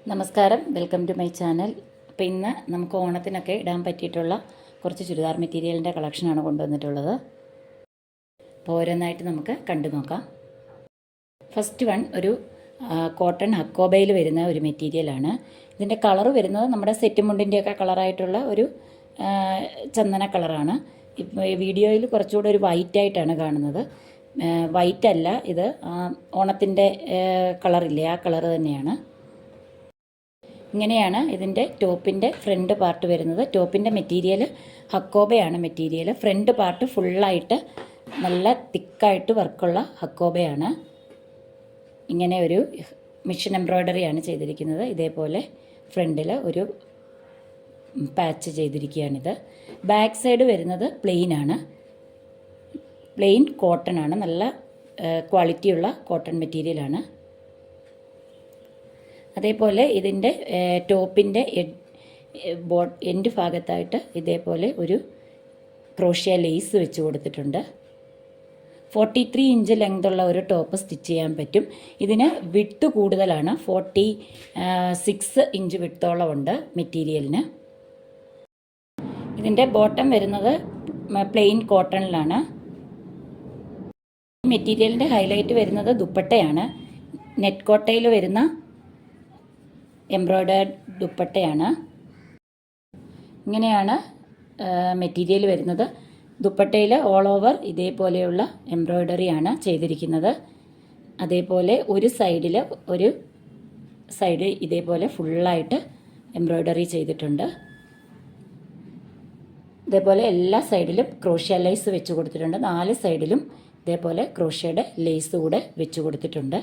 നമസ്കാരം, welcome to my channel. അപ്പോൾ ഇന്ന് നമുക്ക് ഓണത്തിനൊക്കെ ഇടാൻ പറ്റിയിട്ടുള്ള കുറച്ച് ചുരിദാർ മെറ്റീരിയലിൻ്റെ കളക്ഷനാണ് കൊണ്ടുവന്നിട്ടുള്ളത്. അപ്പോൾ ഓരോന്നായിട്ട് നമുക്ക് കണ്ടു നോക്കാം. ഫസ്റ്റ് വൺ ഒരു കോട്ടൺ ഹക്കോബയിൽ വരുന്ന ഒരു മെറ്റീരിയലാണ്. ഇതിൻ്റെ കളറ് വരുന്നത് നമ്മുടെ സെറ്റ് മുണ്ടിൻ്റെയൊക്കെ കളറായിട്ടുള്ള ഒരു ചന്ദന കളറാണ്. ഇപ്പോൾ വീഡിയോയിൽ കുറച്ചുകൂടെ ഒരു വൈറ്റായിട്ടാണ് കാണുന്നത്. വൈറ്റ് അല്ല, ഇത് ഓണത്തിൻ്റെ കളറില്ലേ, ആ കളറ് തന്നെയാണ്. ഇങ്ങനെയാണ് ഇതിൻ്റെ ടോപ്പിൻ്റെ ഫ്രണ്ട് പാർട്ട് വരുന്നത്. ടോപ്പിൻ്റെ മെറ്റീരിയൽ ഹക്കോബയാണ് മെറ്റീരിയൽ. ഫ്രണ്ട് പാർട്ട് ഫുള്ളായിട്ട് നല്ല തിക്കായിട്ട് വർക്കുള്ള ഹക്കോബയാണ്. ഇങ്ങനെ ഒരു മിഷൻ എംബ്രോയ്ഡറിയാണ് ചെയ്തിരിക്കുന്നത്. ഇതേപോലെ ഫ്രണ്ടിൽ ഒരു പാച്ച് ചെയ്തിരിക്കുകയാണിത്. ബാക്ക് സൈഡ് വരുന്നത് പ്ലെയിനാണ്. പ്ലെയിൻ കോട്ടൺ ആണ്, നല്ല ക്വാളിറ്റിയുള്ള കോട്ടൺ മെറ്റീരിയലാണ്. അതേപോലെ ഇതിൻ്റെ ടോപ്പിൻ്റെ എൻഡ് ഭാഗത്തായിട്ട് ഇതേപോലെ ഒരു ക്രോഷ്യ ലേസ് വെച്ച് കൊടുത്തിട്ടുണ്ട്. 43 ഇഞ്ച് ലെങ്തുള്ള ഒരു ടോപ്പ് സ്റ്റിച്ച് ചെയ്യാൻ പറ്റും. ഇതിന് വിഡ്ത്ത് കൂടുതലാണ്, 46 ഇഞ്ച് വിഡ്ത്തോളം ഉണ്ട് മെറ്റീരിയലിന്. ഇതിൻ്റെ ബോട്ടം വരുന്നത് പ്ലെയിൻ കോട്ടണിലാണ്. മെറ്റീരിയലിൻ്റെ ഹൈലൈറ്റ് വരുന്നത് ദുപ്പട്ടയാണ്. നെറ്റ് കോട്ടയിൽ വരുന്ന എംബ്രോയ്ഡേർഡ് ദുപ്പട്ടയാണ്. ഇങ്ങനെയാണ് മെറ്റീരിയൽ വരുന്നത്. ദുപ്പട്ടയിൽ ഓൾ ഓവർ ഇതേപോലെയുള്ള എംബ്രോയ്ഡറിയാണ് ചെയ്തിരിക്കുന്നത്. അതേപോലെ ഒരു സൈഡ് ഇതേപോലെ ഫുള്ളായിട്ട് എംബ്രോയ്ഡറി ചെയ്തിട്ടുണ്ട്. ഇതേപോലെ എല്ലാ സൈഡിലും ക്രോഷ്യ ലേസ് വെച്ച് കൊടുത്തിട്ടുണ്ട്. 4 സൈഡിലും ഇതേപോലെ ക്രോഷ്യയുടെ ലേസ് കൂടെ വെച്ച് കൊടുത്തിട്ടുണ്ട്.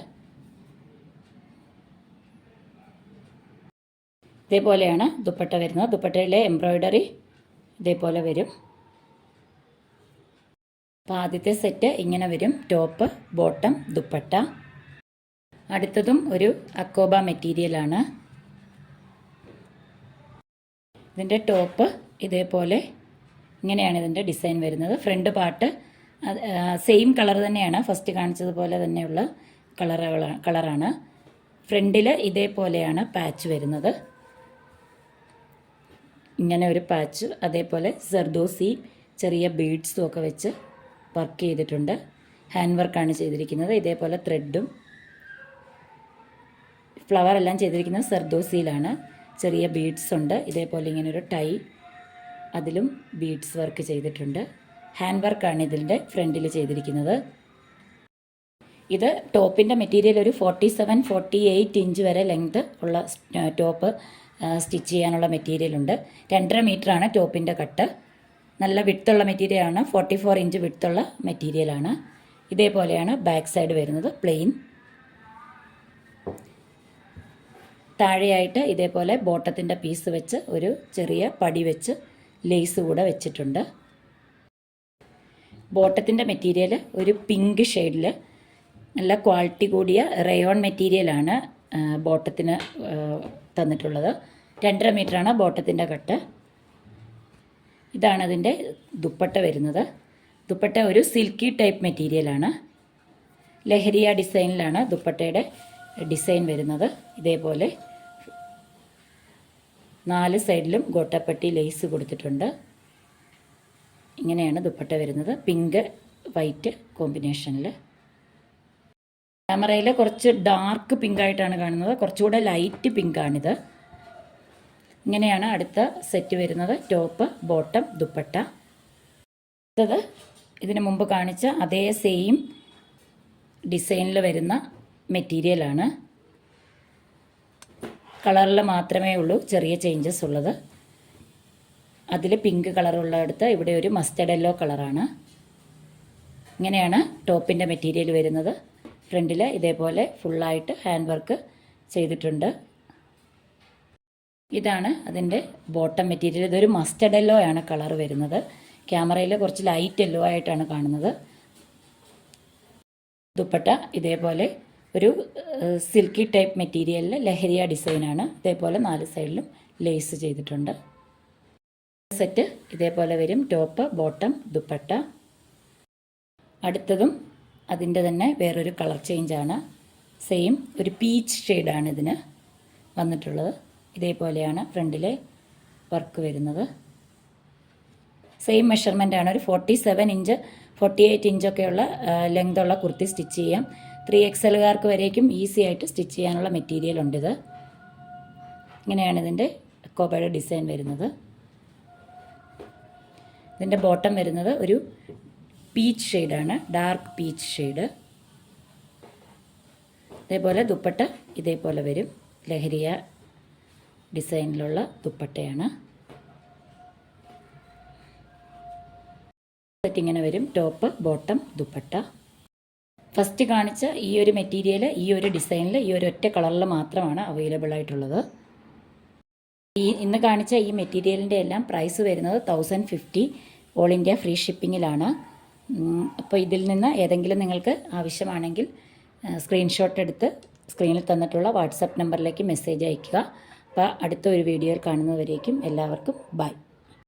ഇതേപോലെയാണ് ദുപ്പട്ട വരുന്നത്. ദുപ്പട്ടയിലെ എംബ്രോയ്ഡറി ഇതേപോലെ വരും. അപ്പോൾ ആദ്യത്തെ സെറ്റ് ഇങ്ങനെ വരും: ടോപ്പ്, ബോട്ടം, ദുപ്പട്ട. അടുത്തതും ഒരു അക്കോബ മെറ്റീരിയലാണ്. ഇതിൻ്റെ ടോപ്പ് ഇതേപോലെ ഇങ്ങനെയാണ് ഇതിൻ്റെ ഡിസൈൻ വരുന്നത്. ഫ്രണ്ട് പാർട്ട് സെയിം കളർ തന്നെയാണ്, ഫസ്റ്റ് കാണിച്ചതുപോലെ തന്നെയുള്ള കളറാണ്. ഫ്രണ്ടിൽ ഇതേപോലെയാണ് പാച്ച് വരുന്നത്. ഇങ്ങനെ ഒരു പാച്ച്, അതേപോലെ സർദോസി ചെറിയ ബീഡ്സും ഒക്കെ വെച്ച് വർക്ക് ചെയ്തിട്ടുണ്ട്. ഹാൻഡ് വർക്കാണ് ചെയ്തിരിക്കുന്നത്. ഇതേപോലെ ത്രെഡും ഫ്ലവറെല്ലാം ചെയ്തിരിക്കുന്നത് സർദോസിയിലാണ്. ചെറിയ ബീഡ്സ് ഉണ്ട്. ഇതേപോലെ ഇങ്ങനൊരു ടൈ, അതിലും ബീഡ്സ് വർക്ക് ചെയ്തിട്ടുണ്ട്. ഹാൻഡ് വർക്കാണ് ഇതിൻ്റെ ഫ്രണ്ടിൽ ചെയ്തിരിക്കുന്നത്. ഇത് ടോപ്പിൻ്റെ മെറ്റീരിയൽ ഒരു 47-48 ഇഞ്ച് വരെ ലെങ്ത് ഉള്ള ടോപ്പ് സ്റ്റിച്ച് ചെയ്യാനുള്ള മെറ്റീരിയലുണ്ട്. 2.5 മീറ്ററാണ് ടോപ്പിൻ്റെ കട്ട്. നല്ല വിഡ്ത്തുള്ള മെറ്റീരിയലാണ്, 44 ഇഞ്ച് വിഡ്ത്തുള്ള മെറ്റീരിയലാണ്. ഇതേപോലെയാണ് ബാക്ക് സൈഡ് വരുന്നത്, പ്ലെയിൻ. താഴെയായിട്ട് ഇതേപോലെ ബോട്ടത്തിൻ്റെ പീസ് വെച്ച് ഒരു ചെറിയ പടി വെച്ച് ലേസ് കൂടെ വെച്ചിട്ടുണ്ട്. ബോട്ടത്തിൻ്റെ മെറ്റീരിയൽ ഒരു പിങ്ക് ഷെയ്ഡിൽ നല്ല ക്വാളിറ്റി കൂടിയ റയോൺ മെറ്റീരിയലാണ് ബോട്ടത്തിന് തന്നിട്ടുള്ളത്. 2.5 മീറ്ററാണ് ബോട്ടത്തിൻ്റെ കട്ട്. ഇതാണ് അതിൻ്റെ ദുപ്പട്ട വരുന്നത്. ദുപ്പട്ട ഒരു സിൽക്കി ടൈപ്പ് മെറ്റീരിയലാണ്. ലഹരിയ ഡിസൈനിലാണ് ദുപ്പട്ടയുടെ ഡിസൈൻ വരുന്നത്. ഇതേപോലെ 4 സൈഡിലും ഗോട്ടപ്പട്ടി ലേസ് കൊടുത്തിട്ടുണ്ട്. ഇങ്ങനെയാണ് ദുപ്പട്ട വരുന്നത്, പിങ്ക് വൈറ്റ് കോമ്പിനേഷനിൽ. ക്യാമറയിൽ കുറച്ച് ഡാർക്ക് പിങ്കായിട്ടാണ് കാണുന്നത്, കുറച്ചുകൂടെ ലൈറ്റ് പിങ്കാണിത്. ഇങ്ങനെയാണ് അടുത്ത സെറ്റ് വരുന്നത്: ടോപ്പ്, ബോട്ടം, ദുപ്പട്ട. അടുത്തത് ഇതിന് മുമ്പ് കാണിച്ച അതേ സെയിം ഡിസൈനിൽ വരുന്ന മെറ്റീരിയലാണ്. കളറിൽ മാത്രമേ ഉള്ളൂ ചെറിയ ചേഞ്ചസ് ഉള്ളത്. അതിൽ പിങ്ക് കളറുള്ളടുത്ത് ഇവിടെ ഒരു മസ്റ്റർഡ് യെല്ലോ കളറാണ്. ഇങ്ങനെയാണ് ടോപ്പിൻ്റെ മെറ്റീരിയൽ വരുന്നത്. ഫ്രണ്ടിൽ ഇതേപോലെ ഫുള്ളായിട്ട് ഹാൻഡ് വർക്ക് ചെയ്തിട്ടുണ്ട്. ഇതാണ് അതിൻ്റെ ബോട്ടം മെറ്റീരിയൽ. ഇതൊരു മസ്റ്റർഡ് യെല്ലോ ആണ് കളർ വരുന്നത്. ക്യാമറയിൽ കുറച്ച് ലൈറ്റ് യെല്ലോ ആയിട്ടാണ് കാണുന്നത്. ദുപ്പട്ട ഇതേപോലെ ഒരു സിൽക്കി ടൈപ്പ് മെറ്റീരിയലിൽ ലഹരിയ ഡിസൈനാണ്. ഇതേപോലെ 4 സൈഡിലും ലേസ് ചെയ്തിട്ടുണ്ട്. സെറ്റ് ഇതേപോലെ വരും: ടോപ്പ്, ബോട്ടം, ദുപ്പട്ട. അടുത്തതും അതിൻ്റെ തന്നെ വേറൊരു കളർ ചേഞ്ചാണ്. സെയിം ഒരു പീച്ച് ഷെയ്ഡാണ് ഇതിന്. വന്നിട്ടുള്ളത്. ഇതേപോലെയാണ് ഫ്രണ്ടിലെ വർക്ക് വരുന്നത്. സെയിം മെഷർമെൻ്റാണ്. ഒരു 47 ഇഞ്ച് 48 ഇഞ്ചൊക്കെയുള്ള ലെങ്തുള്ള കുർത്തി സ്റ്റിച്ച് ചെയ്യാം. 3XLകാർക്ക് വരേക്കും ഈസി ആയിട്ട് സ്റ്റിച്ച് ചെയ്യാനുള്ള മെറ്റീരിയൽ ഉണ്ടിത്. ഇങ്ങനെയാണ് ഇതിൻ്റെ അക്കോബയുടെ ഡിസൈൻ വരുന്നത്. ഇതിൻ്റെ ബോട്ടം വരുന്നത് ഒരു പീച്ച് ഷെയ്ഡാണ്, ഡാർക്ക് പീച്ച് ഷെയ്ഡ്. ഇതേപോലെ ദുപ്പട്ട ഇതേപോലെ വരും. ലഹരിയ ഡിസൈനിലുള്ള ദുപ്പട്ടയാണ്. ഇങ്ങനെ വരും. Top, bottom, dupatta. ഫസ്റ്റ് കാണിച്ച ഈ ഒരു മെറ്റീരിയൽ ഈ ഒരു ഡിസൈനിൽ ഈ ഒരു ഒറ്റ കളറിൽ മാത്രമാണ് അവൈലബിൾ ആയിട്ടുള്ളത്. ഇന്ന് കാണിച്ച ഈ മെറ്റീരിയലിൻ്റെ എല്ലാം പ്രൈസ് വരുന്നത് 1050, ഓൾ ഇന്ത്യ ഫ്രീ ഷിപ്പിങ്ങിലാണ്. അപ്പോൾ ഇതിൽ നിന്ന് ഏതെങ്കിലും നിങ്ങൾക്ക് ആവശ്യമാണെങ്കിൽ സ്ക്രീൻഷോട്ട് എടുത്ത് സ്ക്രീനിൽ തന്നിട്ടുള്ള വാട്സപ്പ് നമ്പറിലേക്ക് മെസ്സേജ് അയയ്ക്കുക. അപ്പോൾ അടുത്ത ഒരു വീഡിയോയിൽ കാണുന്നവരേക്കും എല്ലാവർക്കും ബൈ.